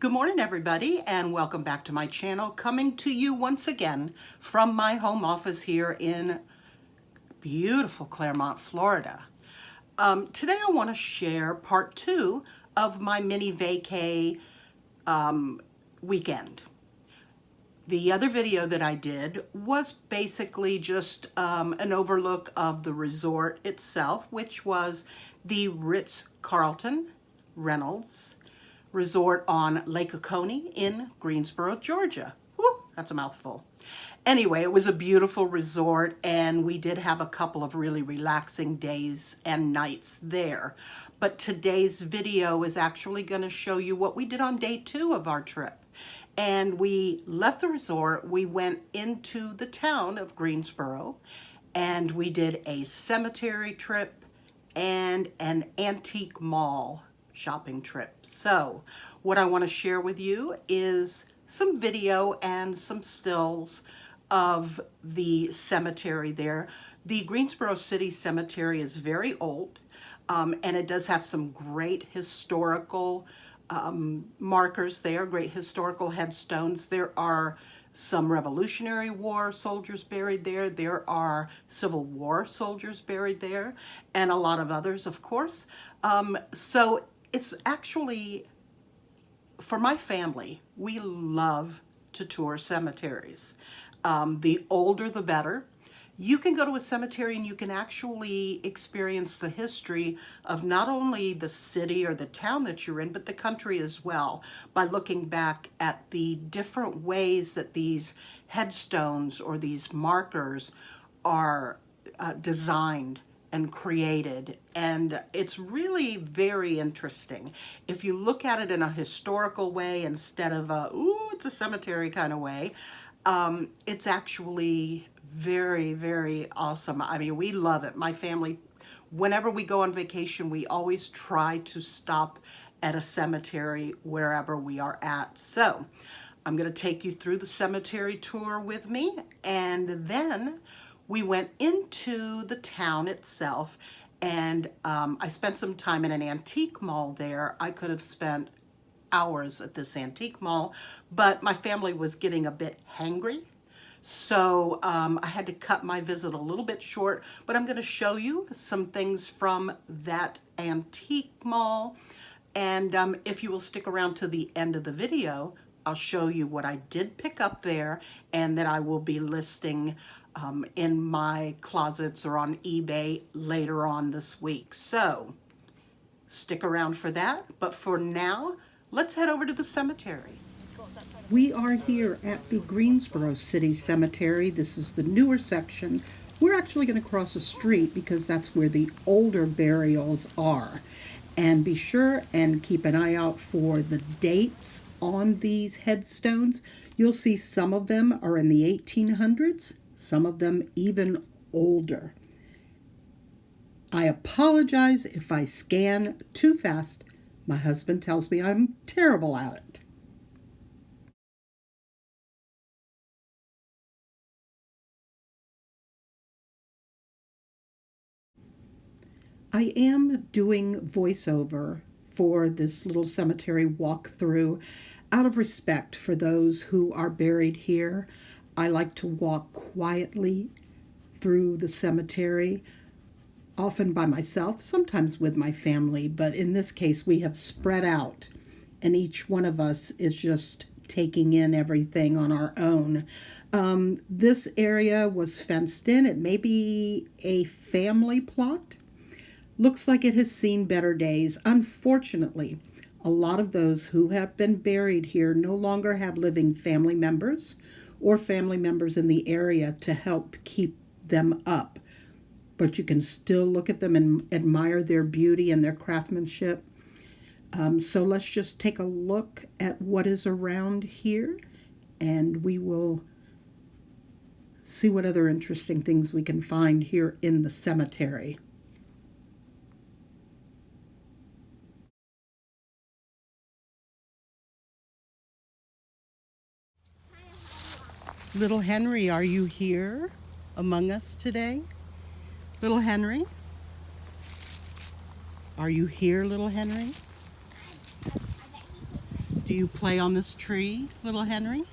Good morning, everybody, and welcome back to my channel, coming to you once again from my home office here in beautiful Claremont, Florida. Today I want to share part 2 of my mini vacay weekend. The other video that I did was basically just an overlook of the resort itself, which was the Ritz-Carlton Reynolds Resort on Lake Oconee in Greensboro, Georgia. Whew, that's a mouthful. Anyway, it was a beautiful resort, and we did have a couple of really relaxing days and nights there. But today's video is actually going to show you what we did on day 2 of our trip. And we left the resort, we went into the town of Greensboro, and we did a cemetery trip and an antique mall shopping trip. So what I want to share with you is some video and some stills of the cemetery there. The Greensboro City Cemetery is very old, and it does have some great historical markers there, great historical headstones. There are some Revolutionary War soldiers buried there. There are Civil War soldiers buried there, and a lot of others, of course. So it's actually, for my family, we love to tour cemeteries. The older, the better. You can go to a cemetery and you can actually experience the history of not only the city or the town that you're in, but the country as well, by looking back at the different ways that these headstones or these markers are designed and created, and it's really very interesting. If you look at it in a historical way instead of a, ooh, it's a cemetery kind of way, it's actually very, very awesome. I mean, we love it. My family, whenever we go on vacation, we always try to stop at a cemetery wherever we are at. So I'm going to take you through the cemetery tour with me, and then we went into the town itself, and I spent some time in an antique mall there. I could have spent hours at this antique mall, but my family was getting a bit hangry, so I had to cut my visit a little bit short, but I'm going to show you some things from that antique mall, and if you will stick around to the end of the video, I'll show you what I did pick up there and that I will be listing in my closets or on eBay later on this week. So stick around for that. But for now, let's head over to the cemetery. We are here at the Greensboro City Cemetery. This is the newer section. We're actually going to cross a street because that's where the older burials are. And be sure and keep an eye out for the dates on these headstones. You'll see some of them are in the 1800s, some of them even older. I apologize if I scan too fast. My husband tells me I'm terrible at it. I am doing voiceover for this little cemetery walkthrough out of respect for those who are buried here. I like to walk quietly through the cemetery, often by myself, sometimes with my family, but in this case we have spread out and each one of us is just taking in everything on our own. This area was fenced in. It may be a family plot. Looks like it has seen better days. Unfortunately, a lot of those who have been buried here no longer have living family members or family members in the area to help keep them up. But you can still look at them and admire their beauty and their craftsmanship. So let's just take a look at what is around here, and we will see what other interesting things we can find here in the cemetery. Little Henry, are you here among us today? Little Henry? Are you here, little Henry? Do you play on this tree, little Henry?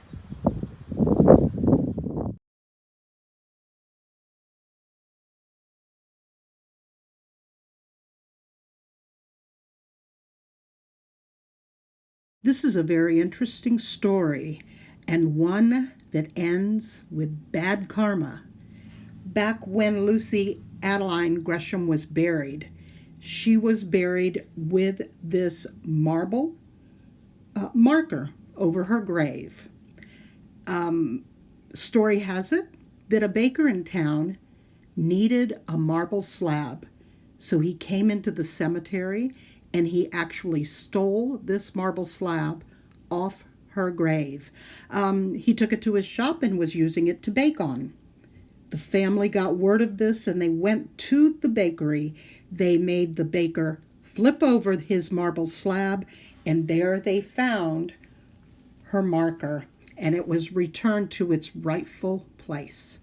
This is a very interesting story, and one that ends with bad karma. Back when Lucy Adeline Gresham was buried, she was buried with this marble marker over her grave. Story has it that a baker in town needed a marble slab, so he came into the cemetery and he actually stole this marble slab off her grave. He took it to his shop and was using it to bake on. The family got word of this and they went to the bakery. They made the baker flip over his marble slab, and there they found her marker, and it was returned to its rightful place.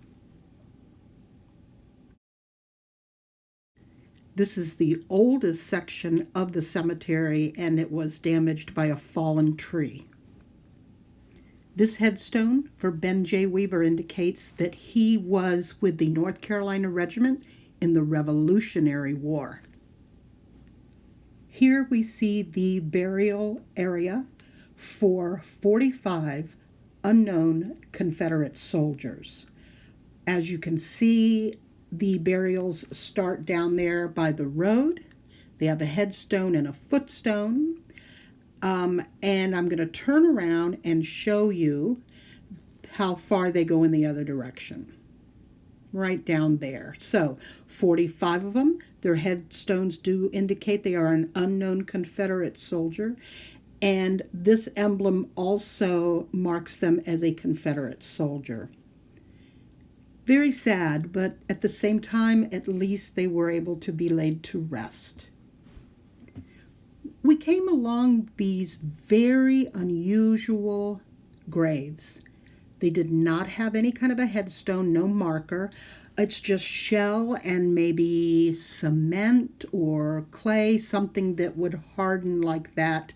This is the oldest section of the cemetery, and it was damaged by a fallen tree. This headstone for Ben J. Weaver indicates that he was with the North Carolina Regiment in the Revolutionary War. Here we see the burial area for 45 unknown Confederate soldiers. As you can see, the burials start down there by the road. They have a headstone and a footstone. And I'm going to turn around and show you how far they go in the other direction. Right down there. So 45 of them. Their headstones do indicate they are an unknown Confederate soldier. And this emblem also marks them as a Confederate soldier. Very sad, but at the same time, at least they were able to be laid to rest. We came along these very unusual graves. They did not have any kind of a headstone, no marker. It's just shell and maybe cement or clay, something that would harden like that.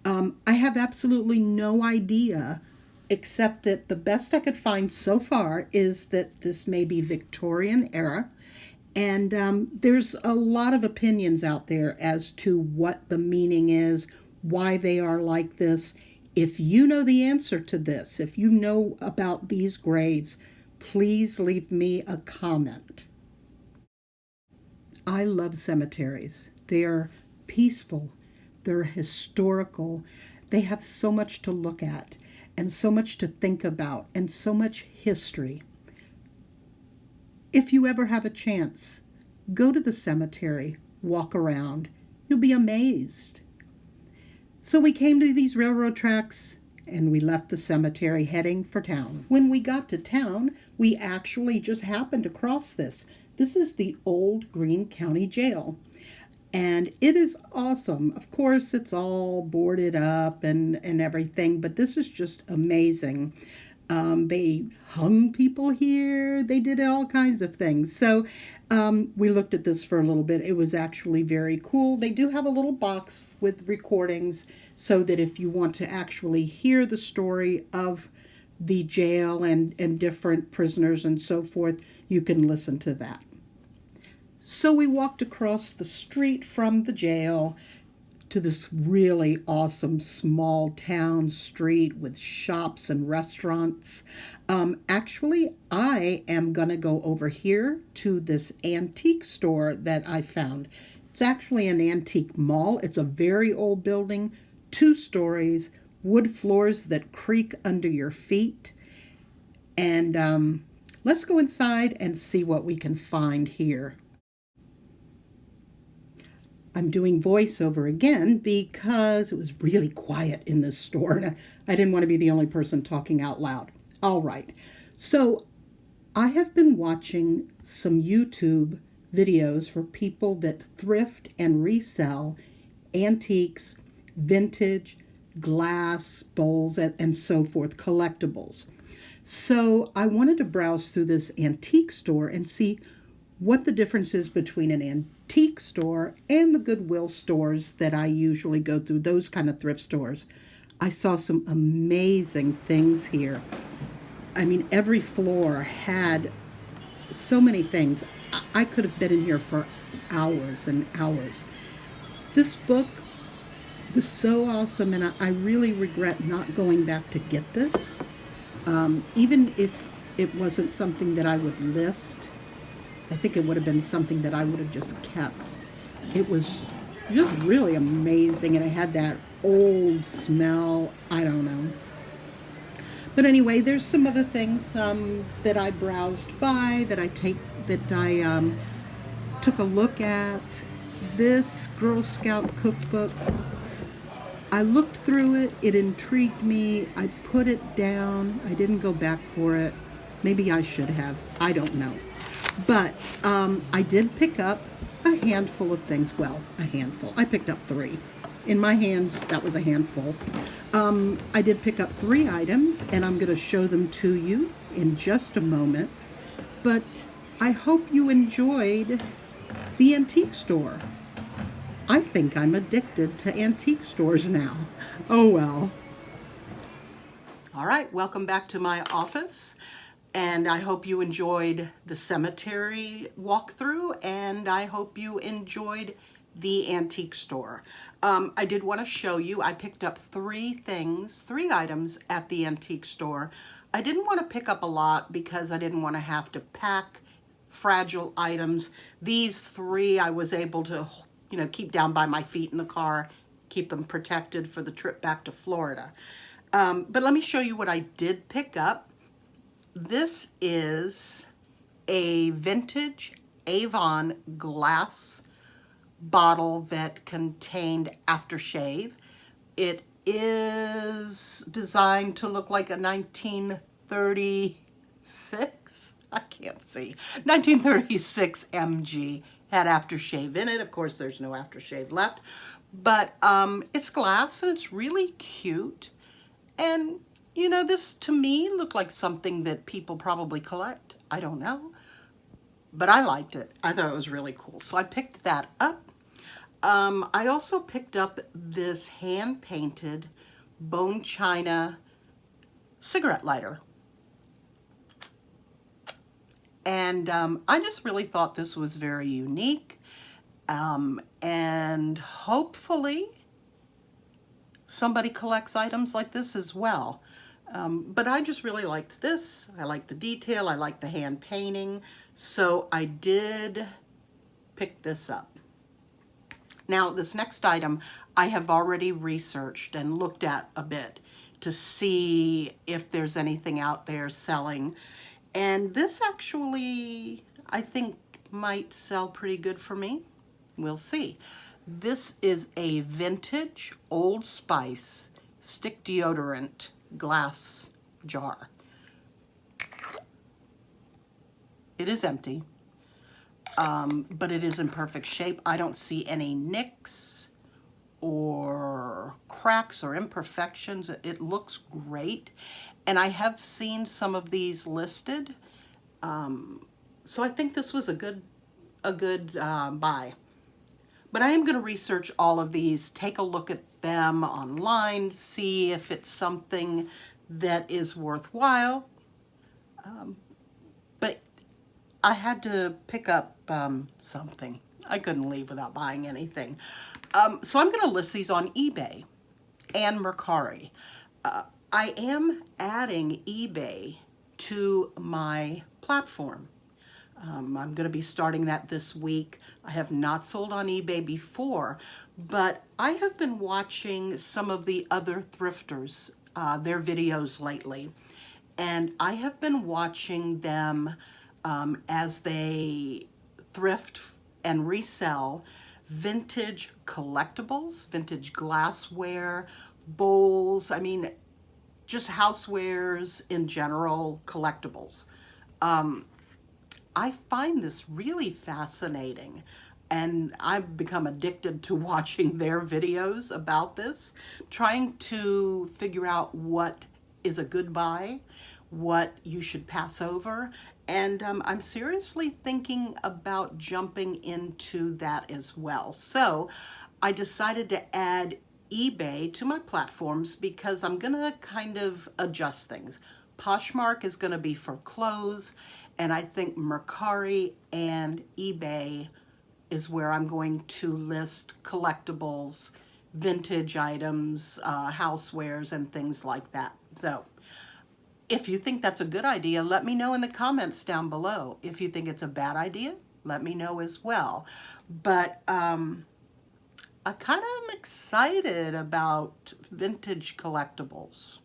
I have absolutely no idea, except that the best I could find so far is that this may be Victorian era. And there's a lot of opinions out there as to what the meaning is, why they are like this. If you know the answer to this, if you know about these graves, please leave me a comment. I love cemeteries. They are peaceful. They're historical. They have so much to look at and so much to think about and so much history. If you ever have a chance, go to the cemetery, walk around. You'll be amazed. So we came to these railroad tracks and we left the cemetery heading for town. When we got to town, we actually just happened to cross this. This is the old Greene County Jail. And it is awesome. Of course, it's all boarded up and everything, but this is just amazing. They hung people here. They did all kinds of things. So we looked at this for a little bit. It was actually very cool. They do have a little box with recordings so that if you want to actually hear the story of the jail and different prisoners and so forth, you can listen to that. So we walked across the street from the jail to this really awesome small town street with shops and restaurants. Actually, I am going to go over here to this antique store that I found. It's actually an antique mall. It's a very old building, 2 stories, wood floors that creak under your feet. And let's go inside and see what we can find here. I'm doing voiceover again because it was really quiet in this store and I didn't want to be the only person talking out loud. All right. So I have been watching some YouTube videos for people that thrift and resell antiques, vintage, glass, bowls, and so forth, collectibles. So I wanted to browse through this antique store and see what the difference is between an antique store and the Goodwill stores that I usually go through, those kind of thrift stores. I saw some amazing things here. I mean, every floor had so many things. I could have been in here for hours and hours. This book was so awesome, and I really regret not going back to get this. Even if it wasn't something that I would list, I think it would have been something that I would have just kept. It was just really amazing, and it had that old smell. I don't know. But anyway, there's some other things that I browsed by, that I took a look at. This Girl Scout cookbook, I looked through it. It intrigued me. I put it down. I didn't go back for it. Maybe I should have. I don't know. But I did pick up a handful of things. Well, a handful. I picked up 3. In my hands, that was a handful. I did pick up 3 items, and I'm going to show them to you in just a moment. But I hope you enjoyed the antique store. I think I'm addicted to antique stores now. Oh well. All right, welcome back to my office. And I hope you enjoyed the cemetery walkthrough, and I hope you enjoyed the antique store. I did want to show you, I picked up 3 items at the antique store. I didn't want to pick up a lot because I didn't want to have to pack fragile items. These 3 I was able to, keep down by my feet in the car, keep them protected for the trip back to Florida. But let me show you what I did pick up. This is a vintage Avon glass bottle that contained aftershave. It is designed to look like a 1936, I can't see, 1936 MG. Had aftershave in it. Of course, there's no aftershave left, but it's glass and it's really cute. And this to me looked like something that people probably collect. I don't know, but I liked it. I thought it was really cool, so I picked that up. I also picked up this hand-painted bone china cigarette lighter. And I just really thought this was very unique. And hopefully somebody collects items like this as well. But I just really liked this. I liked the detail. I liked the hand painting. So I did pick this up. Now, this next item I have already researched and looked at a bit to see if there's anything out there selling. And this actually, I think, might sell pretty good for me. We'll see. This is a vintage Old Spice stick deodorant glass jar. It is empty, but it is in perfect shape. I don't see any nicks or cracks or imperfections. It looks great. And I have seen some of these listed. So I think this was a good buy. But I am going to research all of these, take a look at them online, see if it's something that is worthwhile. But I had to pick up something. I couldn't leave without buying anything. So I'm going to list these on eBay and Mercari. I am adding eBay to my platform. I'm going to be starting that this week. I have not sold on eBay before, but I have been watching some of the other thrifters, their videos lately, and I have been watching them as they thrift and resell vintage collectibles, vintage glassware, bowls, I mean, just housewares in general, collectibles. I find this really fascinating, and I've become addicted to watching their videos about this, trying to figure out what is a good buy, what you should pass over, and I'm seriously thinking about jumping into that as well. So I decided to add eBay to my platforms because I'm gonna kind of adjust things. Poshmark is gonna be for clothes, and I think Mercari and eBay is where I'm going to list collectibles, vintage items, housewares, and things like that. So if you think that's a good idea, let me know in the comments down below. If you think it's a bad idea, let me know as well. But I kind of am excited about vintage collectibles.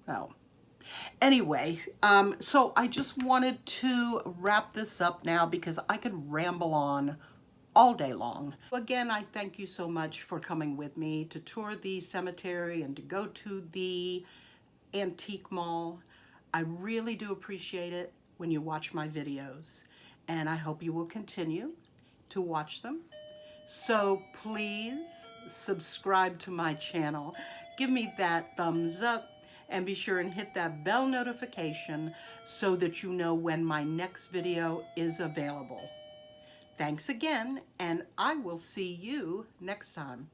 Oh. Anyway, so I just wanted to wrap this up now because I could ramble on all day long. Again, I thank you so much for coming with me to tour the cemetery and to go to the antique mall. I really do appreciate it when you watch my videos, and I hope you will continue to watch them. So please subscribe to my channel, give me that thumbs up, and be sure and hit that bell notification so that you know when my next video is available. Thanks again, and I will see you next time.